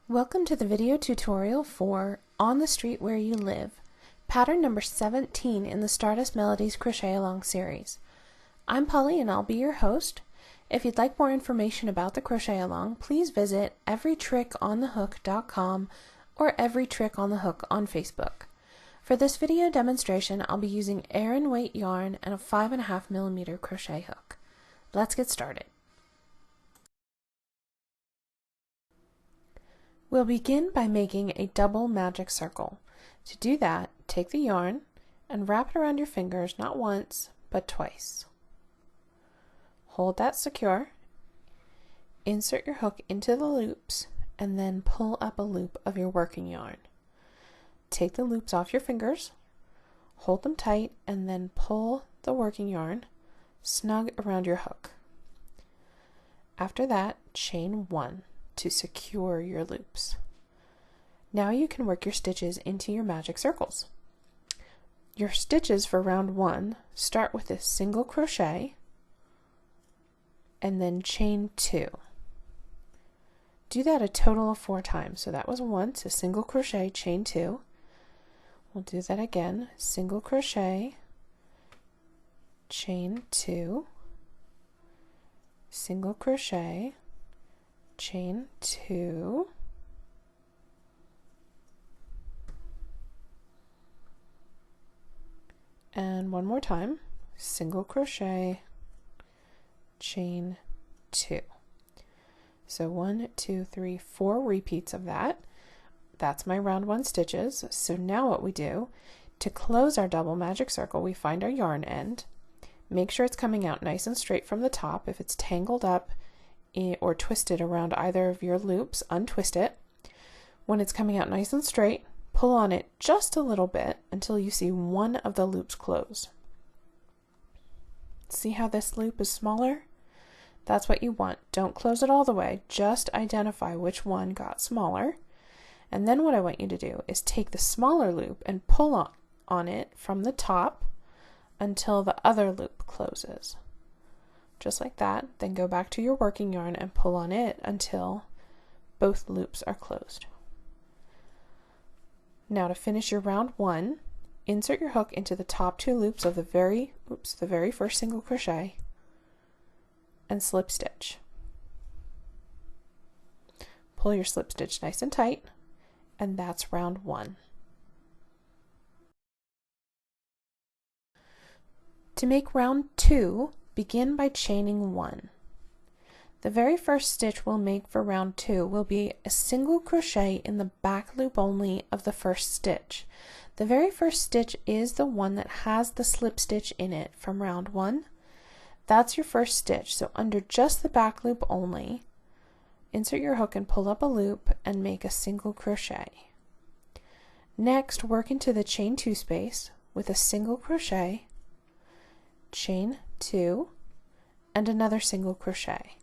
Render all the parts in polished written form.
Welcome to the video tutorial for On the Street Where You Live, pattern number 17 in the Stardust Melodies Crochet Along series. I'm Polly and I'll be your host. If you'd like more information about the Crochet Along, please visit everytrickonthehook.com or Every Trick on the Hook on Facebook. For this video demonstration, I'll be using Aran weight yarn and a 5.5mm crochet hook. Let's get started. We'll begin by making a double magic circle. To do that, take the yarn and wrap it around your fingers not once, but twice. Hold that secure, insert your hook into the loops, and then pull up a loop of your working yarn. Take the loops off your fingers, hold them tight, and then pull the working yarn snug around your hook. After that, chain 1. To secure your loops. Now you can work your stitches into your magic circles. Your stitches for round 1 start with a single crochet and then chain 2. Do that a total of 4 times. So that was once, a single crochet, chain 2. We'll do that again, single crochet, chain 2, single crochet, chain 2, and one more time, single crochet, chain 2. So 1, 2, 3, 4 repeats of that. That's my round 1 stitches. So now what we do, to close our double magic circle, we find our yarn end. Make sure it's coming out nice and straight from the top. If it's tangled up or twisted around either of your loops, untwist it. When it's coming out nice and straight, pull on it just a little bit until you see one of the loops close. See how this loop is smaller? That's what you want. Don't close it all the way, just identify which one got smaller. And then what I want you to do is take the smaller loop and pull on it from the top until the other loop closes. Just like that, then go back to your working yarn and pull on it until both loops are closed. Now to finish your round 1, insert your hook into the top 2 loops of the very first single crochet and slip stitch. Pull your slip stitch nice and tight, and that's round 1. To make round 2, begin by chaining 1. The very first stitch we'll make for round 2 will be a single crochet in the back loop only of the first stitch. The very first stitch is the one that has the slip stitch in it from round 1. That's your first stitch, so under just the back loop only, insert your hook and pull up a loop and make a single crochet. Next, work into the chain 2 space with a single crochet, chain 2, and another single crochet.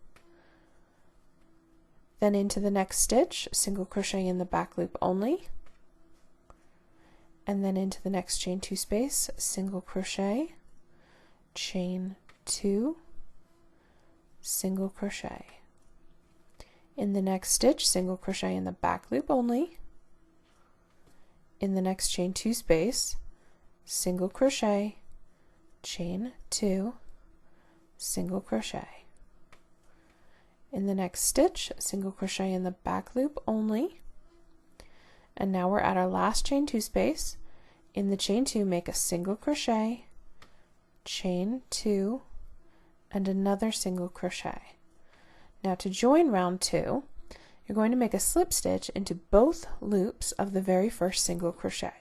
Then into the next stitch, single crochet in the back loop only, and then into the next chain 2 space, single crochet, chain 2, single crochet. In the next stitch, single crochet in the back loop only, in the next chain 2 space, single crochet, chain 2, single crochet. In the next stitch, single crochet in the back loop only, and now we're at our last chain 2 space. In the chain 2, make a single crochet, chain 2, and another single crochet. Now to join round 2, you're going to make a slip stitch into both loops of the very first single crochet.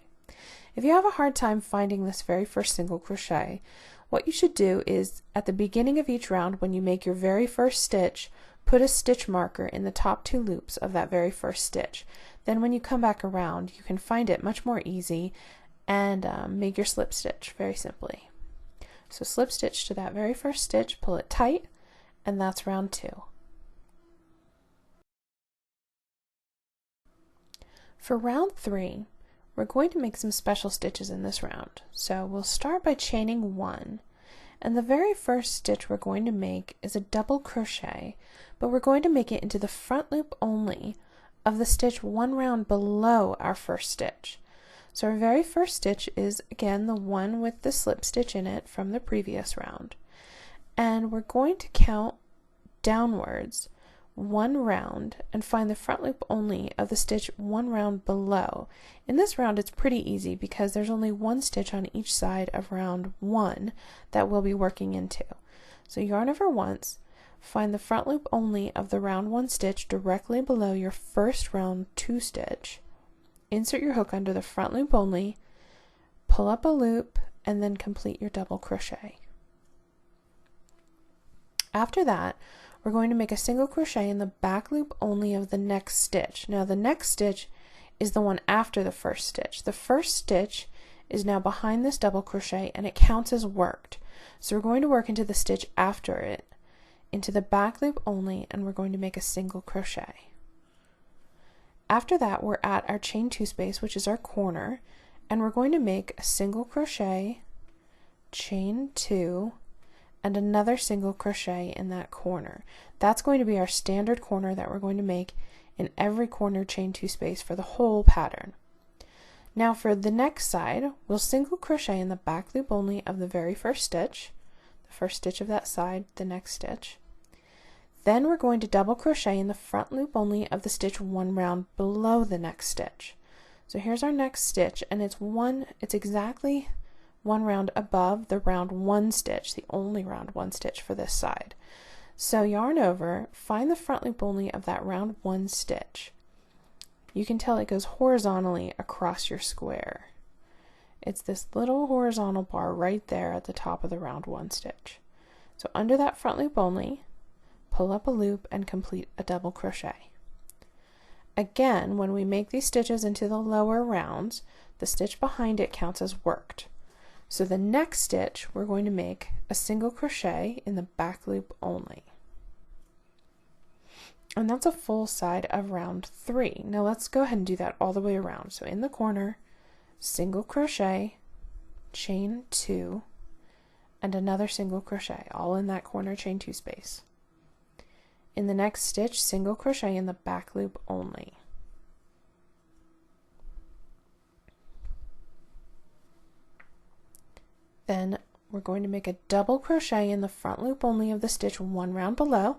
If you have a hard time finding this very first single crochet, what you should do is at the beginning of each round, when you make your very first stitch, put a stitch marker in the top 2 loops of that very first stitch. Then when you come back around, you can find it much more easy and make your slip stitch very simply. So slip stitch to that very first stitch, pull it tight, and that's round 2. For round 3, we're going to make some special stitches in this round. So we'll start by chaining 1, and the very first stitch we're going to make is a double crochet, but we're going to make it into the front loop only of the stitch one round below our first stitch. So our very first stitch is again the one with the slip stitch in it from the previous round. And we're going to count downwards one round and find the front loop only of the stitch one round below. In this round it's pretty easy because there's only one stitch on each side of round 1 that we'll be working into. So yarn over once, find the front loop only of the round 1 stitch directly below your first round 2 stitch. Insert your hook under the front loop only, pull up a loop, and then complete your double crochet. After that, we're going to make a single crochet in the back loop only of the next stitch. Now the next stitch is the one after the first stitch. The first stitch is now behind this double crochet and it counts as worked. So we're going to work into the stitch after it, into the back loop only, and we're going to make a single crochet. After that, we're at our chain 2 space, which is our corner, and we're going to make a single crochet, chain 2, and another single crochet in that corner. That's going to be our standard corner that we're going to make in every corner chain 2 space for the whole pattern. Now for the next side, we'll single crochet in the back loop only of the very first stitch, the first stitch of that side, the next stitch. Then we're going to double crochet in the front loop only of the stitch one round below the next stitch. So here's our next stitch, and it's exactly one round above the round 1 stitch, the only round 1 stitch for this side. So yarn over, find the front loop only of that round 1 stitch. You can tell it goes horizontally across your square. It's this little horizontal bar right there at the top of the round 1 stitch. So under that front loop only, pull up a loop and complete a double crochet. Again, when we make these stitches into the lower rounds, the stitch behind it counts as worked. So the next stitch, we're going to make a single crochet in the back loop only. And that's a full side of round 3. Now let's go ahead and do that all the way around. So in the corner, single crochet, chain 2, and another single crochet, all in that corner chain 2 space. In the next stitch, single crochet in the back loop only. Then we're going to make a double crochet in the front loop only of the stitch one round below.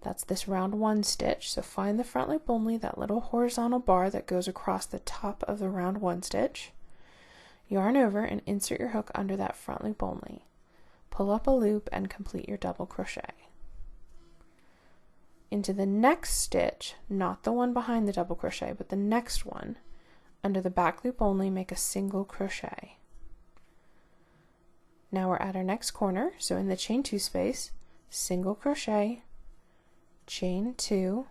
That's this round 1 stitch. So find the front loop only, that little horizontal bar that goes across the top of the round 1 stitch. Yarn over and insert your hook under that front loop only. Pull up a loop and complete your double crochet. Into the next stitch, not the one behind the double crochet, but the next one, under the back loop only, make a single crochet. Now we're at our next corner, so in the chain 2 space, single crochet, chain 2,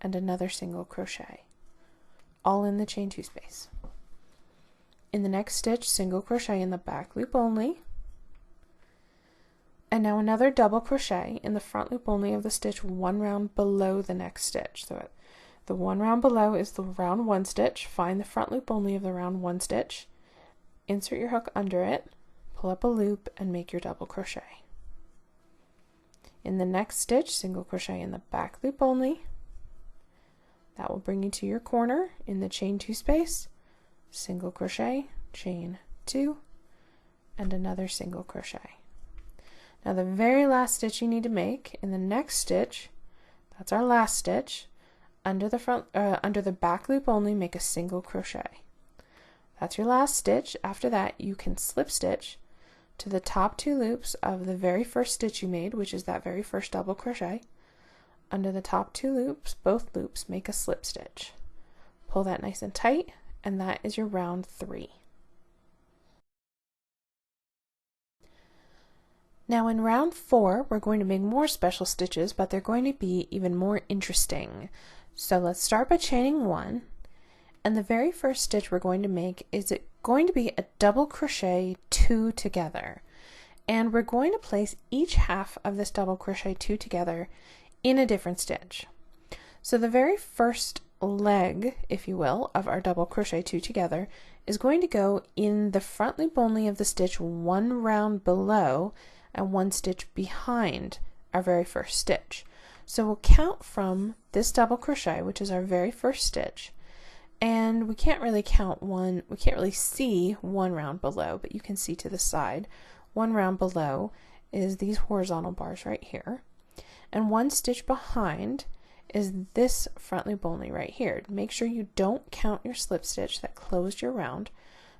and another single crochet, all in the chain 2 space. In the next stitch, single crochet in the back loop only, and now another double crochet in the front loop only of the stitch one round below the next stitch. So the one round below is the round 1 stitch. Find the front loop only of the round 1 stitch, insert your hook under it, pull up a loop, and make your double crochet. In the next stitch, single crochet in the back loop only. That will bring you to your corner in the chain 2 space, single crochet, chain 2, and another single crochet. Now the very last stitch you need to make in the next stitch, that's our last stitch, under the back loop only, make a single crochet. That's your last stitch. After that, you can slip stitch to the top 2 loops of the very first stitch you made, which is that very first double crochet. Under the top 2 loops, both loops, make a slip stitch. Pull that nice and tight, and that is your round 3. Now in round 4, we're going to make more special stitches, but they're going to be even more interesting. So let's start by chaining 1, and the very first stitch we're going to make is going to be a double crochet 2 together. And we're going to place each half of this double crochet 2 together in a different stitch. So the very first leg, if you will, of our double crochet 2 together is going to go in the front loop only of the stitch one round below and 1 stitch behind our very first stitch. So we'll count from this double crochet, which is our very first stitch, and we can't really see one round below, but you can see to the side. One round below is these horizontal bars right here, and one stitch behind is this front loop only right here. Make sure you don't count your slip stitch that closed your round.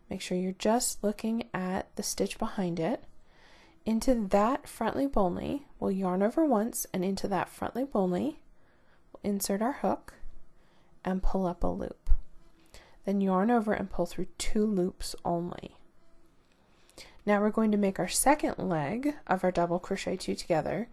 Make sure you're just looking at the stitch behind it. Into that front loop only, we'll yarn over once, and into that front loop only, we'll insert our hook and pull up a loop. Then yarn over and pull through 2 loops only. Now we're going to make our second leg of our double crochet 2 together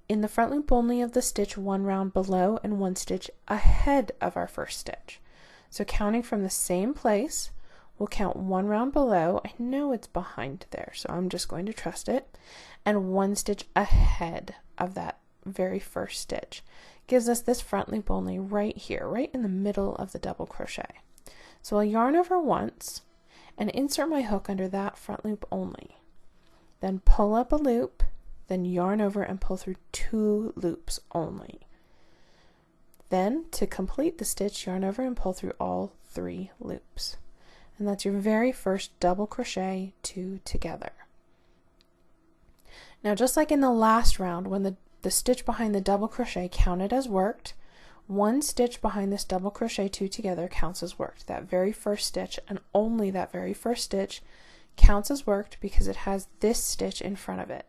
in the front loop only of the stitch 1 round below and 1 stitch ahead of our first stitch. So counting from the same place, we'll count 1 round below. I know it's behind there, so I'm just going to trust it. And 1 stitch ahead of that very first stitch gives us this front loop only right here, right in the middle of the double crochet. So I'll yarn over once and insert my hook under that front loop only. Then pull up a loop, then yarn over and pull through 2 loops only. Then to complete the stitch, yarn over and pull through all 3 loops. And that's your very first double crochet 2 together. Now just like in the last round, when the stitch behind the double crochet counted as worked, 1 stitch behind this double crochet 2 together counts as worked. That very first stitch, and only that very first stitch, counts as worked because it has this stitch in front of it.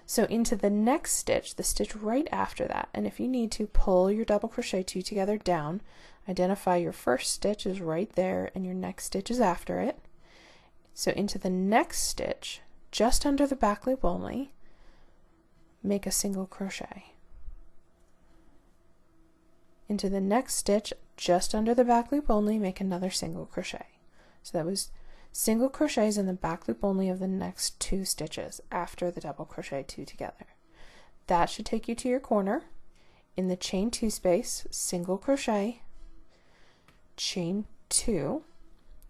So into the next stitch, the stitch right after that, and if you need to, pull your double crochet 2 together down, identify your first stitch is right there and your next stitch is after it. So into the next stitch, just under the back loop only, make a single crochet. Into the next stitch, just under the back loop only, make another single crochet. So that was single crochets in the back loop only of the next 2 stitches after the double crochet 2 together. That should take you to your corner. In the chain 2 space, single crochet, chain 2,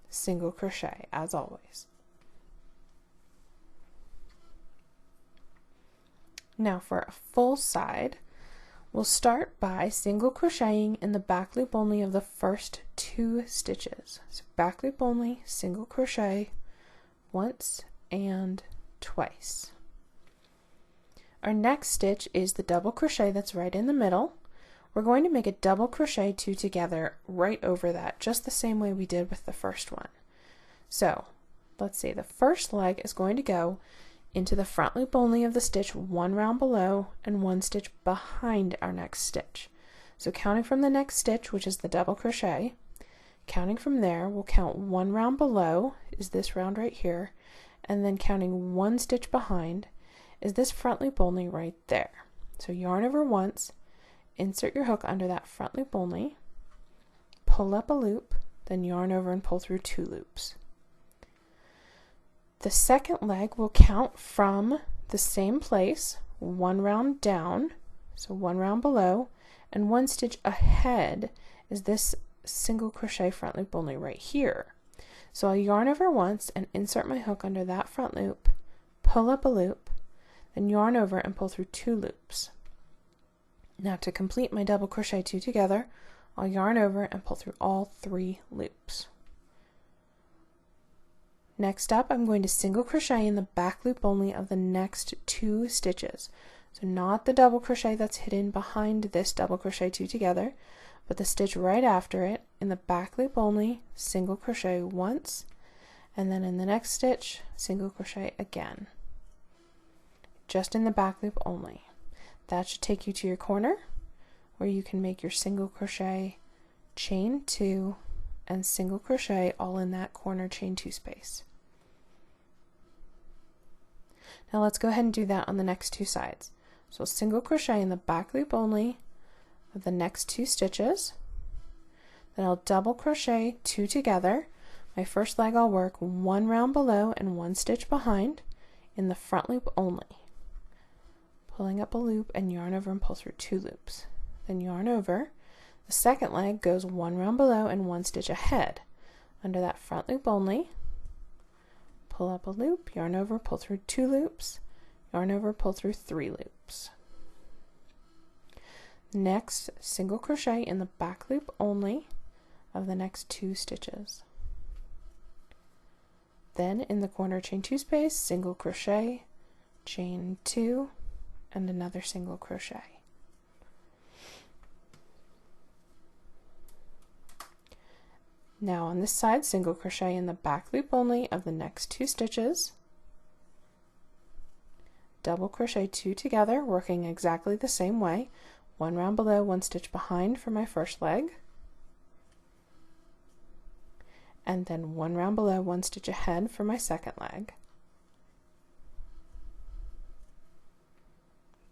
single crochet as always. Now for a full side, we'll start by single crocheting in the back loop only of the first 2 stitches. So back loop only, single crochet once and twice. Our next stitch is the double crochet that's right in the middle. We're going to make a double crochet 2 together right over that, just the same way we did with the first one. So let's see, the first leg is going to go into the front loop only of the stitch 1 round below and 1 stitch behind our next stitch. So counting from the next stitch, which is the double crochet, counting from there, we'll count 1 round below, is this round right here, and then counting 1 stitch behind is this front loop only right there. So yarn over once, insert your hook under that front loop only, pull up a loop, then yarn over and pull through 2 loops. The second leg will count from the same place, 1 round down, so 1 round below, and 1 stitch ahead is this single crochet front loop only right here. So I'll yarn over once and insert my hook under that front loop, pull up a loop, then yarn over and pull through 2 loops. Now to complete my double crochet 2 together, I'll yarn over and pull through all 3 loops. Next up, I'm going to single crochet in the back loop only of the next 2 stitches. So not the double crochet that's hidden behind this double crochet 2 together, but the stitch right after it in the back loop only, single crochet once, and then in the next stitch, single crochet again. Just in the back loop only. That should take you to your corner where you can make your single crochet, chain 2, and single crochet all in that corner chain 2 space. Now let's go ahead and do that on the next 2 sides. So single crochet in the back loop only of the next 2 stitches. Then I'll double crochet 2 together. My first leg I'll work 1 round below and 1 stitch behind in the front loop only. Pulling up a loop and yarn over and pull through 2 loops. Then yarn over. The second leg goes 1 round below and 1 stitch ahead. Under that front loop only, pull up a loop, yarn over, pull through 2 loops, yarn over, pull through 3 loops. Next, single crochet in the back loop only of the next 2 stitches. Then in the corner chain 2 space, single crochet, chain 2, and another single crochet. Now on this side, single crochet in the back loop only of the next 2 stitches, double crochet 2 together, working exactly the same way, 1 round below, 1 stitch behind for my first leg, and then 1 round below, 1 stitch ahead for my second leg.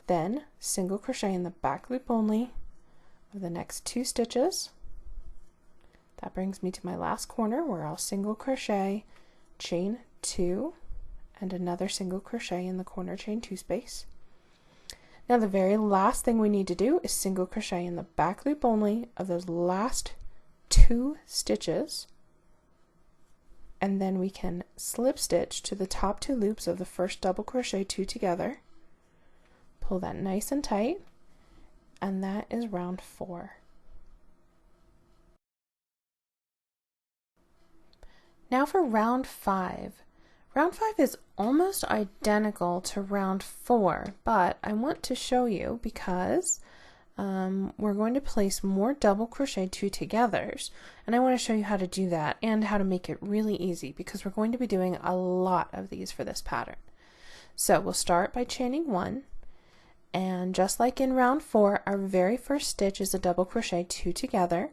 Then single crochet in the back loop only of the next 2 stitches. That brings me to my last corner where I'll single crochet, chain 2, and another single crochet in the corner chain 2 space. Now the very last thing we need to do is single crochet in the back loop only of those last 2 stitches, and then we can slip stitch to the top 2 loops of the first double crochet 2 together, pull that nice and tight, and that is round 4. Now for round 5. Round 5 is almost identical to round 4, but I want to show you because we're going to place more double crochet 2 togethers, and I want to show you how to do that and how to make it really easy because we're going to be doing a lot of these for this pattern. So we'll start by chaining 1, and just like in round 4, our very first stitch is a double crochet 2 together.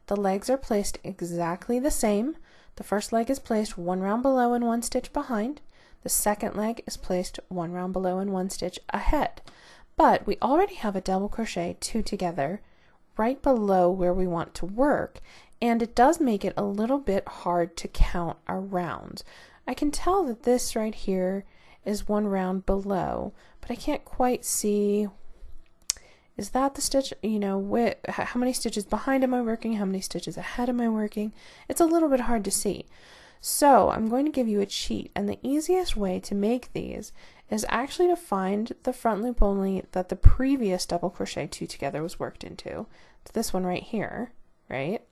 The legs are placed exactly the same. The first leg is placed 1 round below and 1 stitch behind. The second leg is placed 1 round below and 1 stitch ahead. But we already have a double crochet 2 together right below where we want to work, and it does make it a little bit hard to count our rounds. I can tell that this right here is 1 round below, but I can't quite see, is that the stitch, you know, how many stitches behind am I working, how many stitches ahead am I working? It's a little bit hard to see. So I'm going to give you a cheat, and the easiest way to make these is actually to find the front loop only that the previous double crochet 2 together was worked into. It's this one right here, right?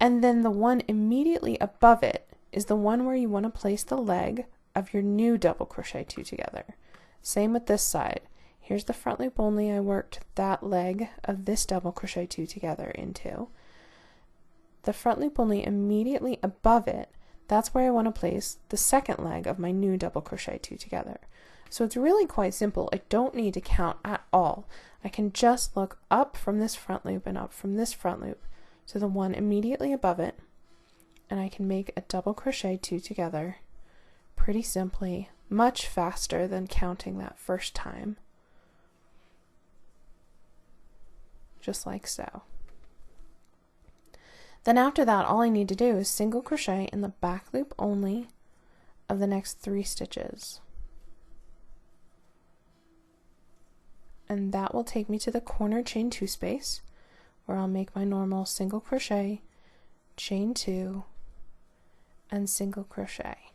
And then the one immediately above it is the one where you want to place the leg of your new double crochet 2 together. Same with this side. Here's the front loop only I worked that leg of this double crochet 2 together into. The front loop only immediately above it, that's where I want to place the second leg of my new double crochet 2 together. So it's really quite simple. I don't need to count at all. I can just look up from this front loop and up from this front loop to the one immediately above it, and I can make a double crochet 2 together pretty simply, much faster than counting that first time. Just like so. Then after that, all I need to do is single crochet in the back loop only of the next 3 stitches. And that will take me to the corner chain 2 space, where I'll make my normal single crochet, chain 2, and single crochet.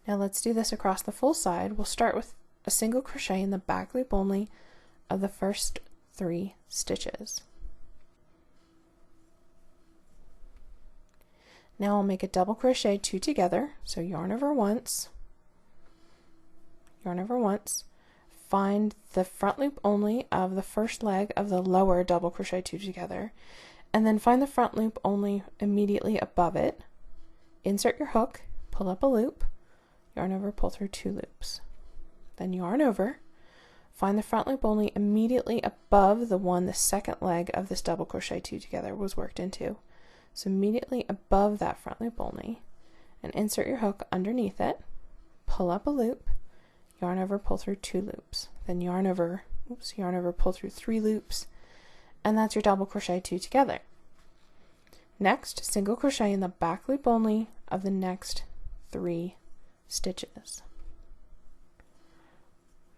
Now let's do this across the full side. We'll start with a single crochet in the back loop only of the first 3 stitches. Now I'll make a double crochet 2 together, so yarn over once, find the front loop only of the first leg of the lower double crochet 2 together, and then find the front loop only immediately above it, insert your hook, pull up a loop, yarn over, pull through 2 loops, then yarn over, find the front loop only immediately above the one the second leg of this double crochet 2 together was worked into. So immediately above that front loop only, and insert your hook underneath it, pull up a loop, yarn over, pull through 2 loops, then yarn over, pull through 3 loops, and that's your double crochet 2 together. Next, single crochet in the back loop only of the next 3 stitches.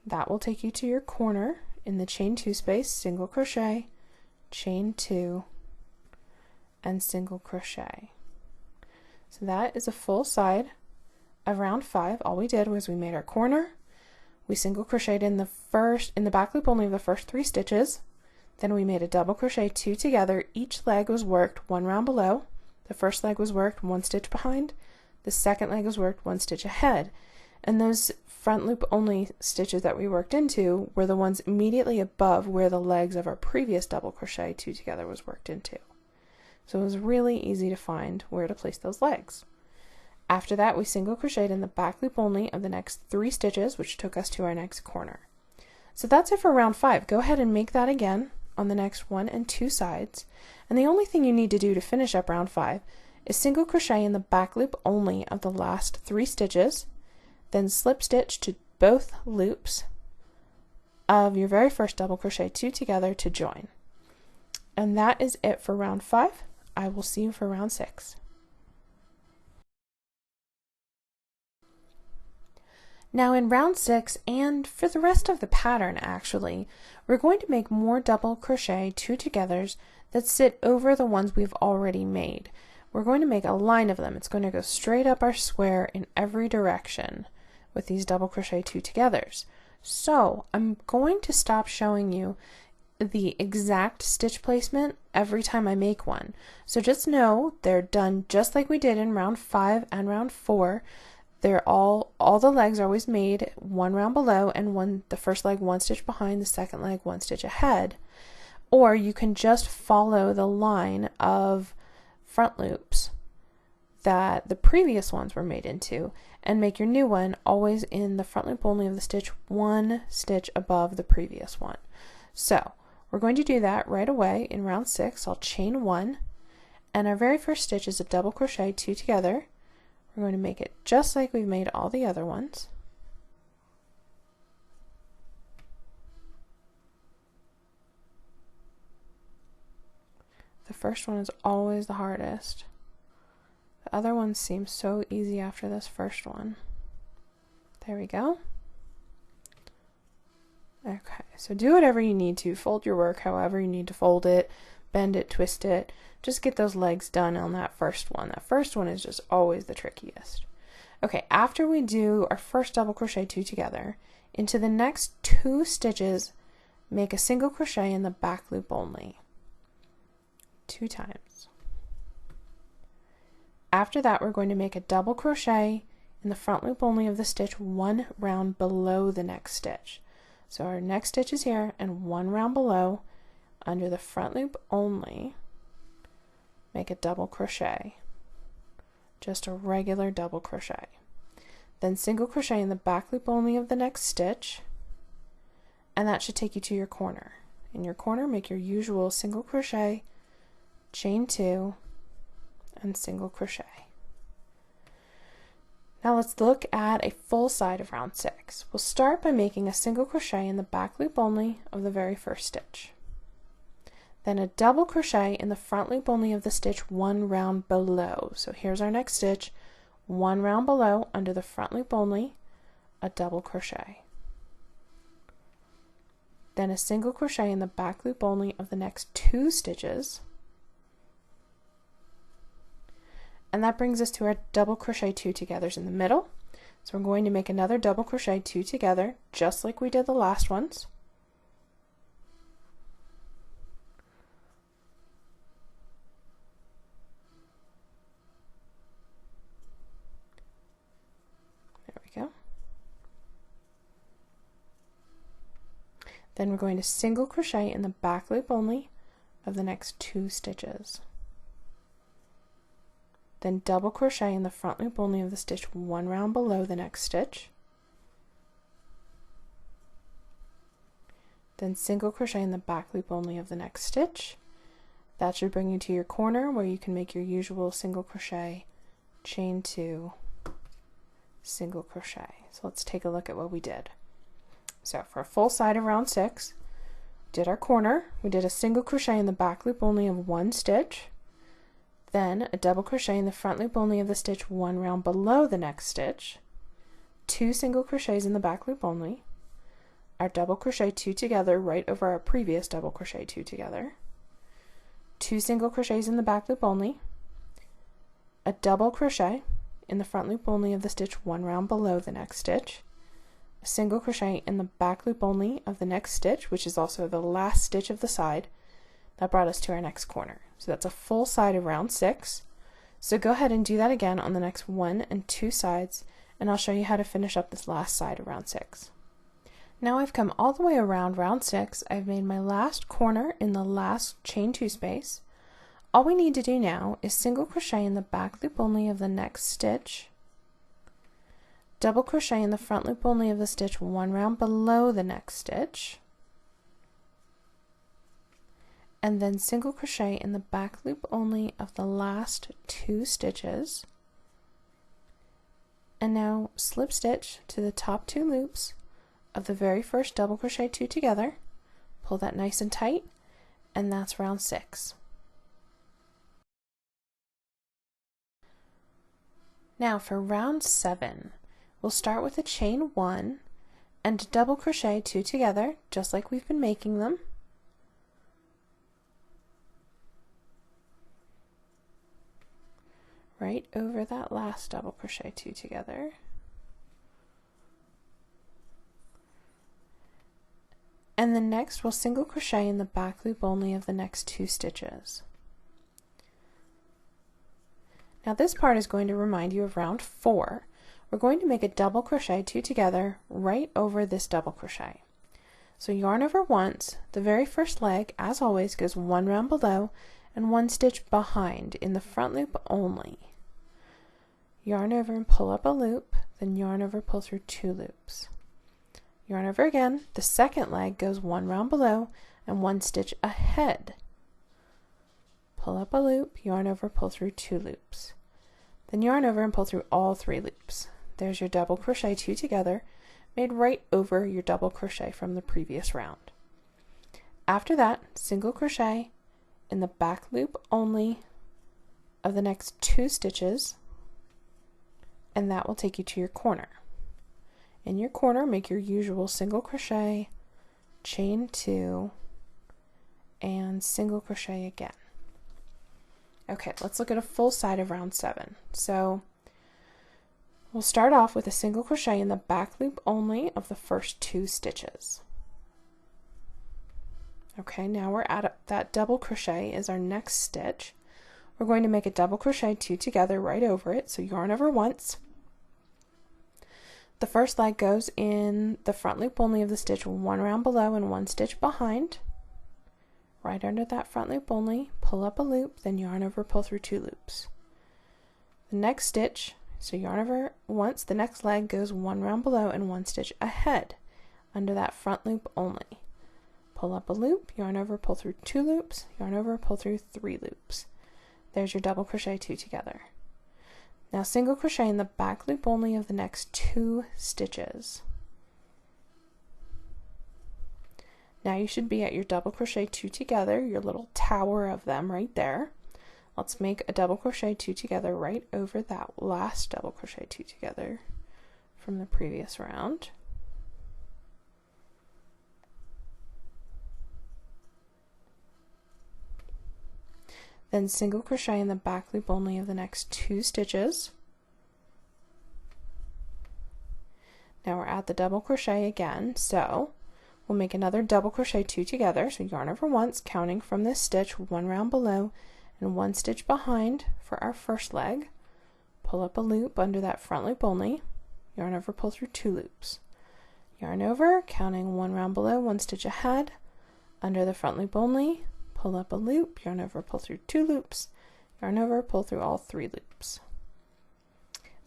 That will take you to your corner in the chain 2 space, single crochet, chain 2, and single crochet. So that is a full side of round 5. All we did was we made our corner, we single crocheted in the back loop only of the first 3 stitches, Then we made a double crochet 2 together. Each leg was worked 1 round below. The first leg was worked 1 stitch behind. The second leg was worked 1 stitch ahead. And those front loop only stitches that we worked into were the ones immediately above where the legs of our previous double crochet 2 together was worked into. So it was really easy to find where to place those legs. After that, we single crocheted in the back loop only of the next 3 stitches, which took us to our next corner. So that's it for round 5. Go ahead and make that again on the next 1 and 2 sides. And the only thing you need to do to finish up round 5 is single crochet in the back loop only of the last 3 stitches, then slip stitch to both loops of your very first double crochet 2 together to join. And that is it for round 5. I will see you for round 6. Now in round 6, and for the rest of the pattern actually, we're going to make more double crochet 2 togethers that sit over the ones we've already made. We're going to make a line of them. It's going to go straight up our square in every direction with these double crochet 2 togethers. So I'm going to stop showing you the exact stitch placement every time I make one. So just know they're done just like we did in round 5 and round 4. They're all the legs are always made 1 round below and the first leg 1 stitch behind, the second leg 1 stitch ahead. Or you can just follow the line of front loops that the previous ones were made into and make your new one always in the front loop only of the stitch 1 stitch above the previous one. So we're going to do that right away in round 6. I'll chain 1, and our very first stitch is a double crochet 2 together. We're going to make it just like we've made all the other ones. The first one is always the hardest. The other ones seem so easy after this first one. There we go. Okay, so do whatever you need to. Fold your work however you need to fold it, bend it, twist it. Just get those legs done on that first one. That first one is just always the trickiest. Okay, after we do our first double crochet 2 together, into the next 2 stitches, make a single crochet in the back loop only. 2 times. After that, we're going to make a double crochet in the front loop only of the stitch 1 round below the next stitch. So our next stitch is here, and 1 round below, under the front loop only, make a double crochet, just a regular double crochet. Then single crochet in the back loop only of the next stitch, and that should take you to your corner. In your corner, make your usual single crochet, chain 2, and single crochet. Now let's look at a full side of round 6. We'll start by making a single crochet in the back loop only of the very first stitch. Then a double crochet in the front loop only of the stitch 1 round below. So here's our next stitch, 1 round below under the front loop only, a double crochet. Then a single crochet in the back loop only of the next 2 stitches. And that brings us to our double crochet 2 togethers in the middle. So we're going to make another double crochet 2 together, just like we did the last ones. Then we're going to single crochet in the back loop only of the next 2 stitches. Then double crochet in the front loop only of the stitch 1 round below the next stitch. Then single crochet in the back loop only of the next stitch. That should bring you to your corner where you can make your usual single crochet, chain 2, single crochet. So let's take a look at what we did. So for a full side of round 6, did our corner, we did a single crochet in the back loop only of 1 stitch, then a double crochet in the front loop only of the stitch 1 round below the next stitch, 2 single crochets in the back loop only, our double crochet 2 together right over our previous double crochet 2 together, 2 single crochets in the back loop only, a double crochet in the front loop only of the stitch 1 round below the next stitch, a single crochet in the back loop only of the next stitch, which is also the last stitch of the side. That brought us to our next corner. So that's a full side of round 6. So go ahead and do that again on the next 1 and 2 sides, and I'll show you how to finish up this last side of round 6. Now I've come all the way around round 6. I've made my last corner in the last chain 2 space. All we need to do now is single crochet in the back loop only of the next stitch, double crochet in the front loop only of the stitch 1 round below the next stitch, and then single crochet in the back loop only of the last 2 stitches, and now slip stitch to the top 2 loops of the very first double crochet 2 together, pull that nice and tight, and that's round 6. Now for round 7, we'll start with a chain 1 and double crochet 2 together, just like we've been making them. Right over that last double crochet 2 together. And then next we'll single crochet in the back loop only of the next 2 stitches. Now this part is going to remind you of round 4. We're going to make a double crochet 2 together right over this double crochet. So yarn over once, the very first leg, as always, goes 1 round below and 1 stitch behind in the front loop only. Yarn over and pull up a loop, then yarn over, pull through 2 loops. Yarn over again, the second leg goes 1 round below and 1 stitch ahead. Pull up a loop, yarn over, pull through 2 loops. Then yarn over and pull through all 3 loops. There's your double crochet 2 together, made right over your double crochet from the previous round. After that, single crochet in the back loop only of the next 2 stitches, and that will take you to your corner. In your corner, make your usual single crochet, chain 2, and single crochet again. Okay, let's look at a full side of round 7. So we'll start off with a single crochet in the back loop only of the first 2 stitches. Okay, now we're at that double crochet is our next stitch. We're going to make a double crochet 2 together right over it, so yarn over once. The first leg goes in the front loop only of the stitch 1 round below and 1 stitch behind. Right under that front loop only, pull up a loop, then yarn over, pull through 2 loops. The next stitch, so yarn over once, the next leg goes 1 round below and 1 stitch ahead under that front loop only. Pull up a loop, yarn over, pull through 2 loops, yarn over, pull through 3 loops. There's your double crochet 2 together. Now single crochet in the back loop only of the next 2 stitches. Now you should be at your double crochet 2 together, your little tower of them right there. Let's make a double crochet 2 together right over that last double crochet 2 together from the previous round. Then single crochet in the back loop only of the next 2 stitches. Now we're at the double crochet again, so we'll make another double crochet 2 together, so yarn over once, counting from this stitch 1 round below and 1 stitch behind for our first leg. Pull up a loop under that front loop only, yarn over, pull through 2 loops. Yarn over, counting 1 round below, 1 stitch ahead, under the front loop only, pull up a loop, yarn over, pull through 2 loops, yarn over, pull through all 3 loops.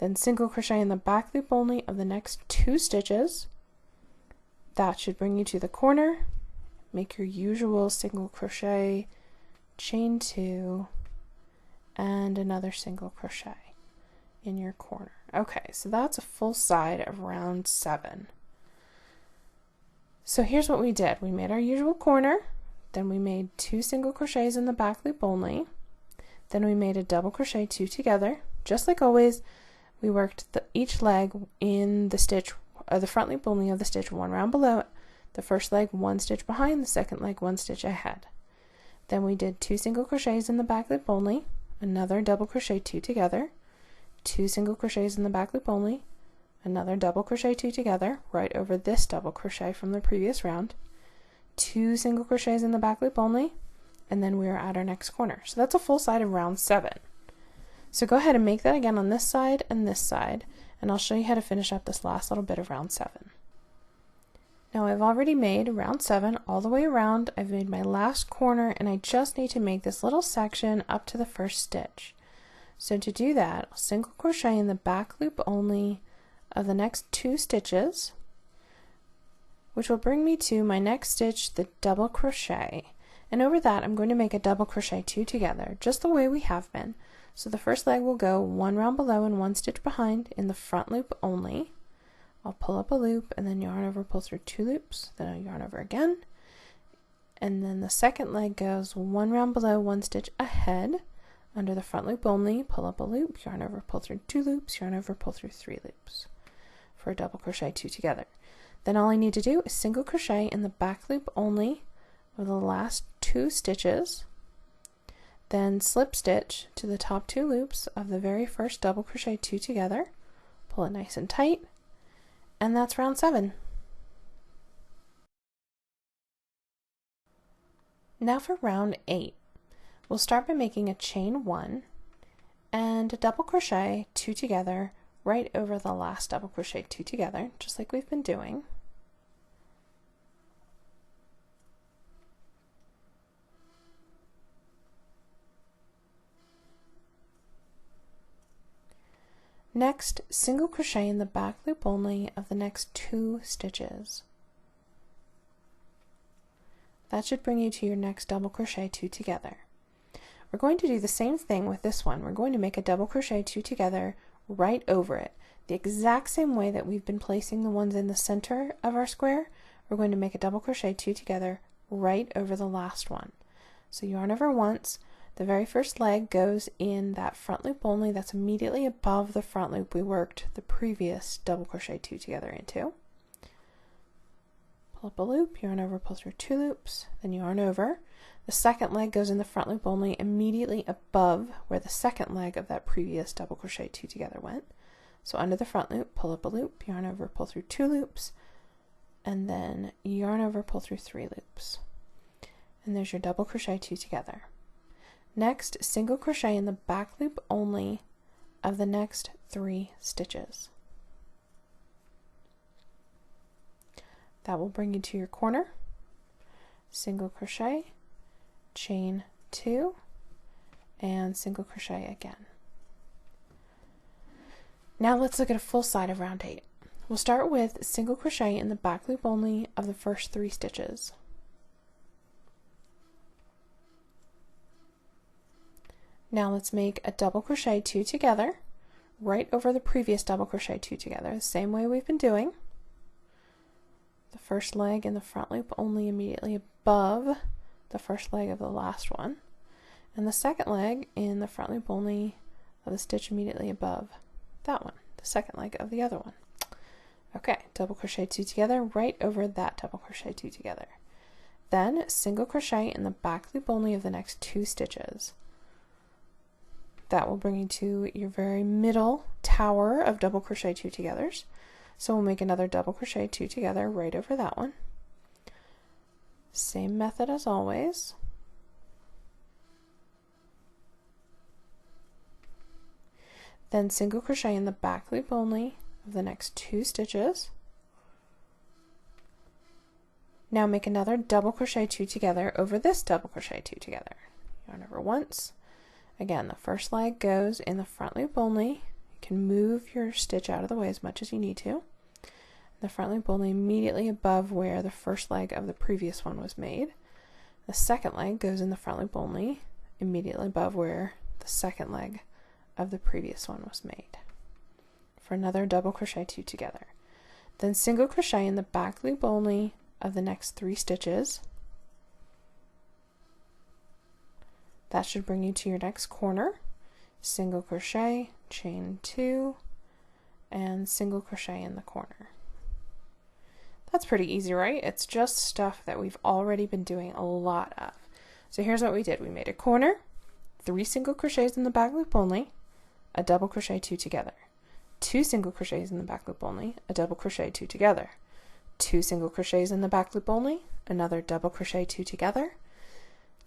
Then single crochet in the back loop only of the next 2 stitches. That should bring you to the corner. Make your usual single crochet, chain 2, and another single crochet in your corner. Okay, so that's a full side of round 7. So here's what we did. We made our usual corner, then we made 2 single crochets in the back loop only, then we made a double crochet 2 together. Just like always, we worked each leg in the stitch, the front loop only of the stitch 1 round below it. The first leg 1 stitch behind, the second leg 1 stitch ahead. Then we did 2 single crochets in the back loop only, another double crochet 2 together, 2 single crochets in the back loop only, another double crochet 2 together right over this double crochet from the previous round, 2 single crochets in the back loop only, and then we are at our next corner. So that's a full side of round 7. So go ahead and make that again on this side, and I'll show you how to finish up this last little bit of round 7. Now I've already made round 7 all the way around. I've made my last corner, and I just need to make this little section up to the first stitch. So to do that, I'll single crochet in the back loop only of the next 2 stitches, which will bring me to my next stitch, the double crochet. And over that, I'm going to make a double crochet 2 together, just the way we have been. So the first leg will go 1 round below and 1 stitch behind in the front loop only. I'll pull up a loop and then yarn over, pull through 2 loops, then I'll yarn over again. And then the second leg goes 1 round below, 1 stitch ahead under the front loop only, pull up a loop, yarn over, pull through 2 loops, yarn over, pull through 3 loops for a double crochet 2 together. Then all I need to do is single crochet in the back loop only of the last 2 stitches, then slip stitch to the top 2 loops of the very first double crochet 2 together, pull it nice and tight, and that's round 7. Now for round 8. We'll start by making a chain 1 and a double crochet 2 together right over the last double crochet 2 together, just like we've been doing. Next, single crochet in the back loop only of the next 2 stitches. That should bring you to your next double crochet 2 together. We're going to do the same thing with this one. We're going to make a double crochet 2 together right over it, the exact same way that we've been placing the ones in the center of our square. We're going to make a double crochet 2 together right over the last one. So yarn over once. The very first leg goes in that front loop only that's immediately above the front loop we worked the previous double crochet 2 together into. Pull up a loop, yarn over, pull through 2 loops, then yarn over. The second leg goes in the front loop only immediately above where the second leg of that previous double crochet 2 together went. So under the front loop, pull up a loop, yarn over, pull through 2 loops, and then yarn over, pull through 3 loops. And there's your double crochet 2 together. Next, single crochet in the back loop only of the next 3 stitches. That will bring you to your corner. Single crochet, chain 2, and single crochet again. Now let's look at a full side of round 8. We'll start with single crochet in the back loop only of the first 3 stitches. Now let's make a double crochet 2 together right over the previous double crochet 2 together, the same way we've been doing. The first leg in the front loop only immediately above the first leg of the last one, and the second leg in the front loop only of the stitch immediately above that one, the second leg of the other one. Okay, double crochet 2 together right over that double crochet 2 together. Then single crochet in the back loop only of the next 2 stitches. That will bring you to your very middle tower of double crochet 2 togethers. So we'll make another double crochet 2 together right over that one. Same method as always. Then single crochet in the back loop only of the next 2 stitches. Now make another double crochet 2 together over this double crochet 2 together. Yarn over once. Again, the first leg goes in the front loop only. You can move your stitch out of the way as much as you need to. The front loop only immediately above where the first leg of the previous one was made. The second leg goes in the front loop only immediately above where the second leg of the previous one was made. For another double crochet 2 together. Then single crochet in the back loop only of the next 3 stitches. That should bring you to your next corner. Single crochet, chain 2, and single crochet in the corner. That's pretty easy, right? It's just stuff that we've already been doing a lot of. So here's what we did. We made a corner, 3 single crochets in the back loop only, a double crochet 2 together. 2 single crochets in the back loop only, a double crochet, 2 together, 2 single crochets in the back loop only, another double crochet, 2 together,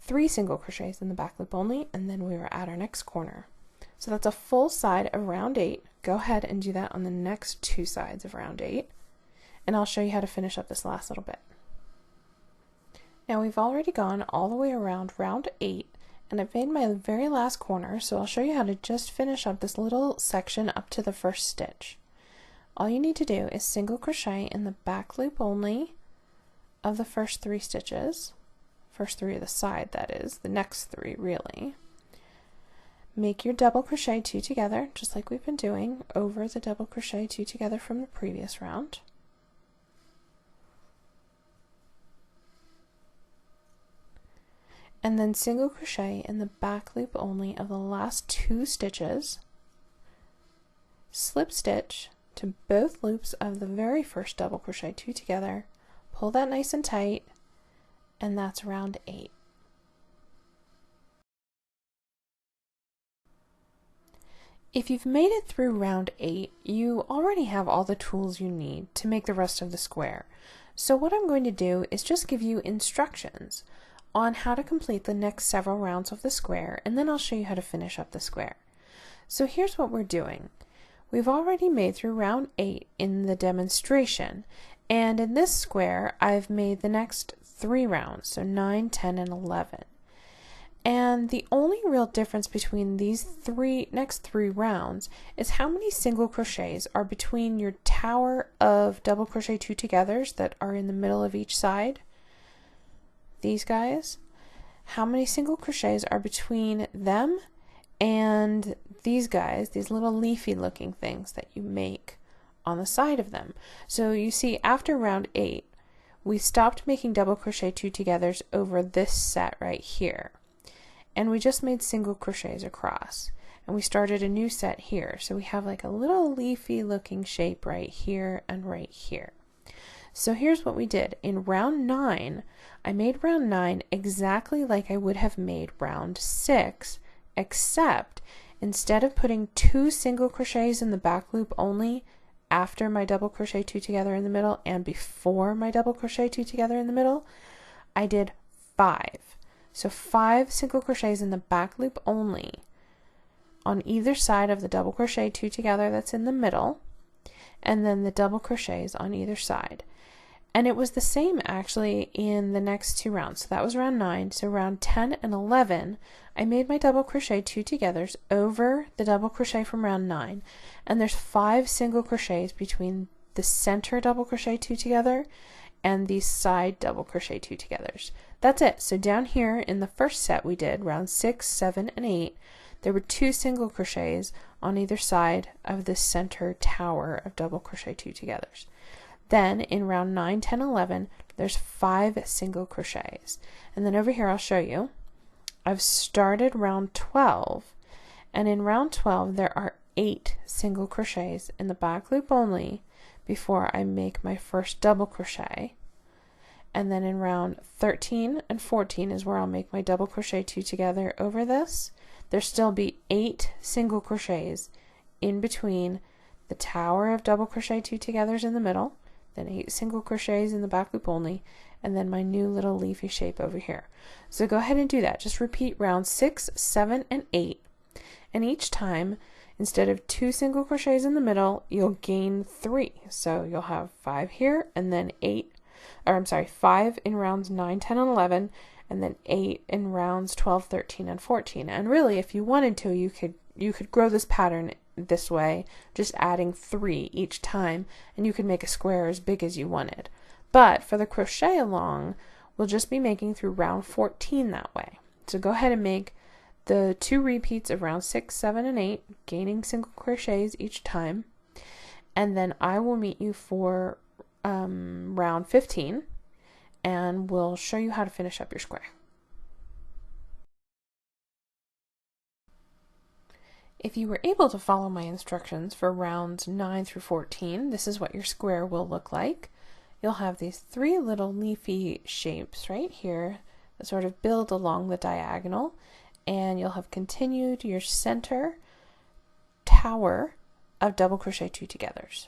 3 single crochets in the back loop only, and then we were at our next corner. So that's a full side of round 8. Go ahead and do that on the next 2 sides of round 8, and I'll show you how to finish up this last little bit. Now we've already gone all the way around round 8, and I've made my very last corner, so I'll show you how to just finish up this little section up to the first stitch. All you need to do is single crochet in the back loop only of the first 3 stitches, first 3 of the side, that is, the next 3 really. Make your double crochet 2 together, just like we've been doing, over the double crochet 2 together from the previous round. And then single crochet in the back loop only of the last 2 stitches, slip stitch to both loops of the very first double crochet 2 together, pull that nice and tight, and that's round 8. If you've made it through round 8, you already have all the tools you need to make the rest of the square. So what I'm going to do is just give you instructions on how to complete the next several rounds of the square, and then I'll show you how to finish up the square. So here's what we're doing. We've already made through round 8 in the demonstration, and in this square I've made the next 3 rounds, so 9, 10, and 11. And the only real difference between these next 3 rounds is how many single crochets are between your tower of double crochet 2 togethers that are in the middle of each side, these guys, how many single crochets are between them and these guys, these little leafy looking things that you make on the side of them. So you see, after round 8, we stopped making double crochet 2 togethers over this set right here, and we just made single crochets across, and we started a new set here. So we have like a little leafy looking shape right here and right here. So here's what we did. In round 9, I made round 9 exactly like I would have made round 6, except instead of putting 2 single crochets in the back loop only after my double crochet 2 together in the middle and before my double crochet 2 together in the middle, I did 5. So 5 single crochets in the back loop only on either side of the double crochet 2 together that's in the middle, and then the double crochets on either side. And it was the same actually in the next 2 rounds. So that was round 9. So round 10 and 11, I made my double crochet 2 togethers over the double crochet from round 9. And there's 5 single crochets between the center double crochet 2 together and the side double crochet 2 togethers. That's it. So down here in the first set we did, round 6, 7, and 8, there were 2 single crochets on either side of the center tower of double crochet 2 togethers. Then in round 9, 10, 11, there's 5 single crochets. And then over here I'll show you, I've started round 12, and in round 12 there are 8 single crochets in the back loop only before I make my first double crochet. And then in round 13 and 14 is where I'll make my double crochet 2 together over this. There'll still be 8 single crochets in between the tower of double crochet 2 togethers in the middle, then 8 single crochets in the back loop only, and then my new little leafy shape over here. So go ahead and do that. Just repeat round 6, 7, and 8, and each time, instead of 2 single crochets in the middle, you'll gain 3. So you'll have 5 here, and then 5 in rounds 9, 10, and 11, and then 8 in rounds 12, 13, and 14. And really, if you wanted to, you could grow this pattern this way, just adding 3 each time, and you could make a square as big as you wanted. But for the crochet along, we'll just be making through round 14 that way. So go ahead and make the 2 repeats of round 6, 7, and 8, gaining single crochets each time, and then I will meet you for round 15, and we'll show you how to finish up your square. If you were able to follow my instructions for rounds 9 through 14, this is what your square will look like. You'll have these 3 little leafy shapes right here that sort of build along the diagonal, and you'll have continued your center tower of double crochet 2 togethers.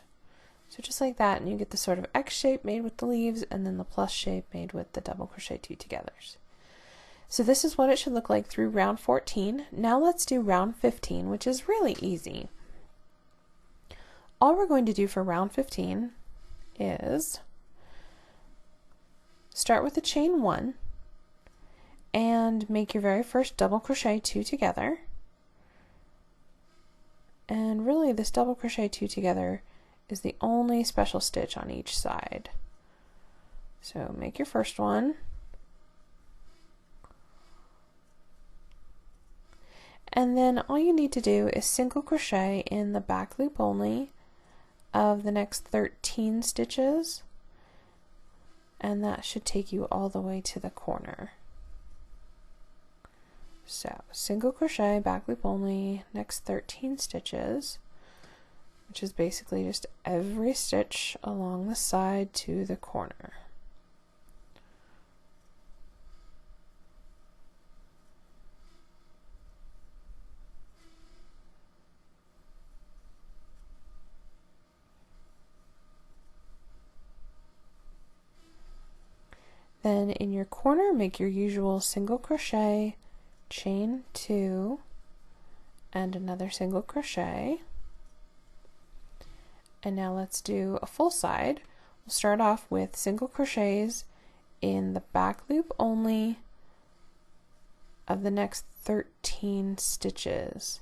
So just like that, and you get the sort of X shape made with the leaves and then the plus shape made with the double crochet 2 togethers. So this is what it should look like through round 14. Now let's do round 15, which is really easy. All we're going to do for round 15 is start with a chain 1 and make your very first double crochet 2 together. And really this double crochet 2 together is the only special stitch on each side. So make your first one. And then all you need to do is single crochet in the back loop only of the next 13 stitches, and that should take you all the way to the corner. So single crochet, back loop only, next 13 stitches, which is basically just every stitch along the side to the corner. Then in your corner, make your usual single crochet, chain 2, and another single crochet. And now let's do a full side. We'll start off with single crochets in the back loop only of the next 13 stitches,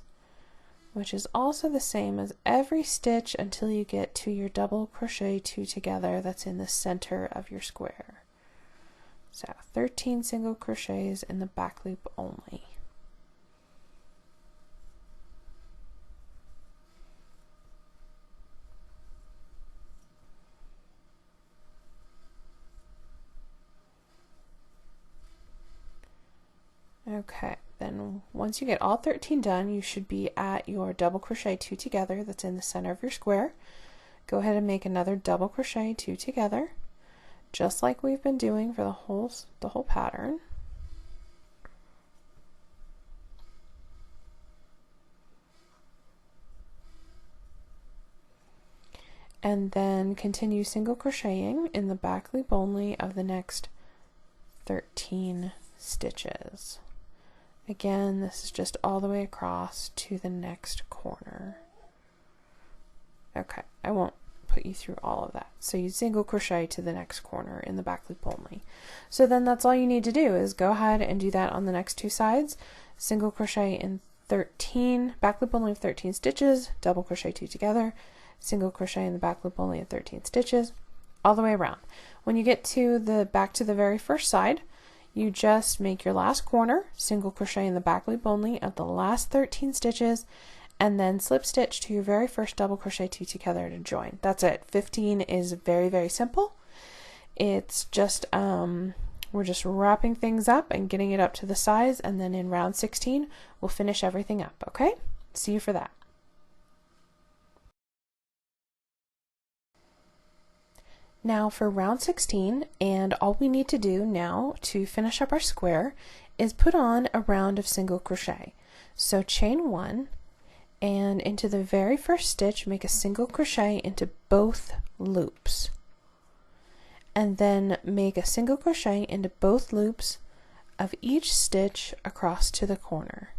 which is also the same as every stitch until you get to your double crochet 2 together that's in the center of your square. So 13 single crochets in the back loop only. Okay, then once you get all 13 done, you should be at your double crochet 2 together that's in the center of your square. Go ahead and make another double crochet 2 together, just like we've been doing for the whole pattern. And then continue single crocheting in the back loop only of the next 13 stitches. Again, this is just all the way across to the next corner. Okay, I won't put you through all of that. So you single crochet to the next corner in the back loop only. So then that's all you need to do is go ahead and do that on the next 2 sides. Single crochet in 13, back loop only of 13 stitches, double crochet 2 together, single crochet in the back loop only of 13 stitches, all the way around. When you get to the back to the very first side, you just make your last corner, single crochet in the back loop only of the last 13 stitches, and then slip stitch to your very first double crochet 2 together to join. That's it. 15 is very, very simple. It's just, we're just wrapping things up and getting it up to the size, and then in round 16, we'll finish everything up, okay? See you for that. Now for round 16, and all we need to do now to finish up our square is put on a round of single crochet. So chain 1, and into the very first stitch make a single crochet into both loops, and then make a single crochet into both loops of each stitch across to the corner.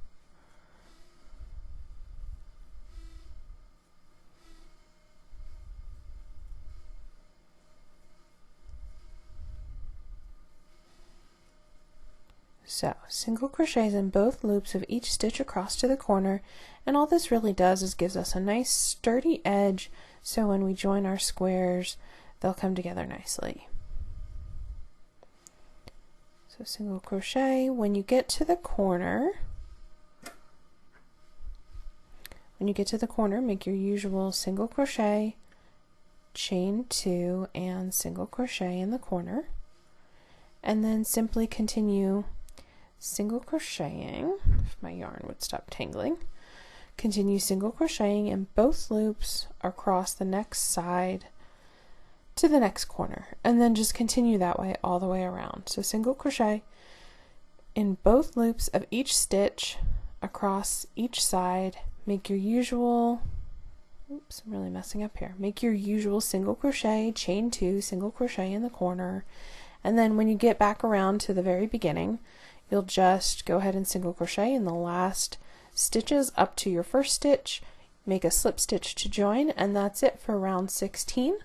So single crochets in both loops of each stitch across to the corner, and all this really does is gives us a nice sturdy edge, so when we join our squares they'll come together nicely. So single crochet. When you get to the corner, make your usual single crochet, chain 2, and single crochet in the corner, and then simply continue single crocheting, if my yarn would stop tangling, continue single crocheting in both loops across the next side to the next corner, and then just continue that way all the way around. So single crochet in both loops of each stitch across each side, make your usual oops, I'm really messing up here. Make your usual single crochet, chain 2, single crochet in the corner, and then when you get back around to the very beginning, you'll just go ahead and single crochet in the last stitches up to your first stitch, make a slip stitch to join, and that's it for round 16.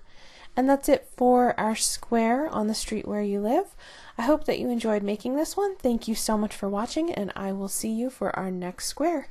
And that's it for our square on the street where you live. I hope that you enjoyed making this one. Thank you so much for watching, and I will see you for our next square.